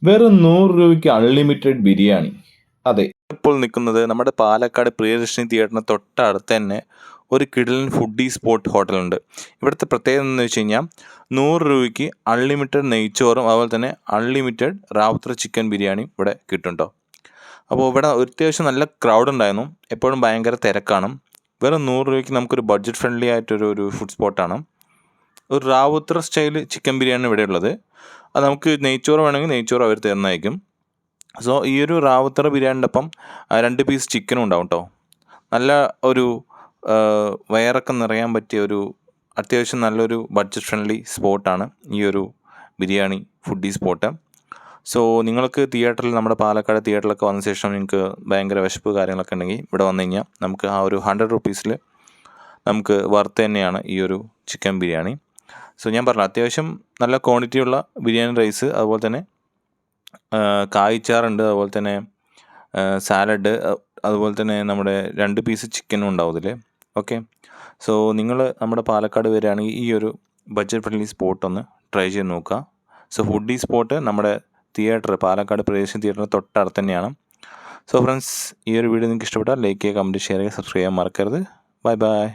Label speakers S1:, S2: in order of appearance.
S1: വെറും 100 രൂപയ്ക്ക് അൺലിമിറ്റഡ് ബിരിയാണി. അതെ,
S2: ഇപ്പോൾ നിൽക്കുന്നത് നമ്മുടെ പാലക്കാട് പ്രിയദർശിനി തിയേറ്ററിന് തൊട്ടടുത്ത് തന്നെ ഒരു കിടിലൻ ഫുഡി സ്പോട്ട് ഹോട്ടലുണ്ട്. ഇവിടുത്തെ പ്രത്യേകത എന്ന് വെച്ച് കഴിഞ്ഞാൽ 100 രൂപയ്ക്ക് അൺലിമിറ്റഡ് നെയ്ച്ചോറും അതുപോലെ തന്നെ അൺലിമിറ്റഡ് റാവുത്തർ ചിക്കൻ ബിരിയാണിയും ഇവിടെ കിട്ടും കേട്ടോ. അപ്പോൾ ഇവിടെ അത്യാവശ്യം നല്ല ക്രൗഡ് ഉണ്ടായിരുന്നു, എപ്പോഴും ഭയങ്കര തിരക്കാണ്. വെറും 100 രൂപയ്ക്ക് നമുക്കൊരു ബഡ്ജറ്റ് ഫ്രണ്ട്ലി ആയിട്ടൊരു ഫുഡ് സ്പോട്ടാണ്. ഒരു റാവുത്തർ സ്റ്റൈൽ ചിക്കൻ ബിരിയാണി ഇവിടെ ഉള്ളത്. അത് നമുക്ക് നെയ്ച്ചോറ് വേണമെങ്കിൽ നെയ്ച്ചോറ് അവർ തരുന്നതായിരിക്കും. സോ ഈ ഒരു റാവുത്തർ ബിരിയാണിൻ്റെ ഒപ്പം 2 പീസ് ചിക്കനും ഉണ്ടാവും കേട്ടോ. നല്ല ഒരു വയറൊക്കെ നിറയാൻ പറ്റിയ ഒരു അത്യാവശ്യം നല്ലൊരു ബഡ്ജറ്റ് ഫ്രണ്ട്ലി സ്പോട്ടാണ് ഈ ഒരു ബിരിയാണി ഫുഡി സ്പോട്ട്. സോ നിങ്ങൾക്ക് തിയേറ്ററിൽ നമ്മുടെ പാലക്കാട് തിയേറ്ററിലൊക്കെ വന്ന ശേഷം നിങ്ങൾക്ക് ഭയങ്കര വിശപ്പ് കാര്യങ്ങളൊക്കെ ഉണ്ടെങ്കിൽ ഇവിടെ വന്നു കഴിഞ്ഞാൽ നമുക്ക് ആ ഒരു 100 റുപ്പീസിൽ നമുക്ക് വർത്ത് തന്നെയാണ് ഈ ഒരു ചിക്കൻ ബിരിയാണി. സോ ഞാൻ പറഞ്ഞു അത്യാവശ്യം നല്ല ക്വാണ്ടിറ്റിയുള്ള ബിരിയാണി റൈസ്, അതുപോലെ തന്നെ കായ്ച്ചാറുണ്ട്, അതുപോലെ തന്നെ സാലഡ്, അതുപോലെ തന്നെ നമ്മുടെ 2 പീസ് ചിക്കനും ഉണ്ടാവും ഇതിൽ. ഓക്കെ, സോ നിങ്ങൾ നമ്മുടെ പാലക്കാട് വരികയാണെങ്കിൽ ഈ ഒരു ബഡ്ജറ്റ് ഫ്രണ്ട്ലി സ്പോട്ട് ഒന്ന് ട്രൈ ചെയ്ത് നോക്കുക. സോ ഫുഡി സ്പോട്ട് നമ്മുടെ തിയേറ്റർ പാലക്കാട് പ്രദേശം തിയേറ്ററിന് തൊട്ടടുത്ത് തന്നെയാണ്. സോ ഫ്രണ്ട്സ്, ഈ ഒരു വീഡിയോ നിങ്ങൾക്ക് ഇഷ്ടപ്പെട്ടാൽ ലൈക്ക് ചെയ്യുക, കമൻറ്റ്, ഷെയർ ചെയ്യുക, സബ്സ്ക്രൈബ് ചെയ്യാൻ മറക്കരുത്. Bye bye.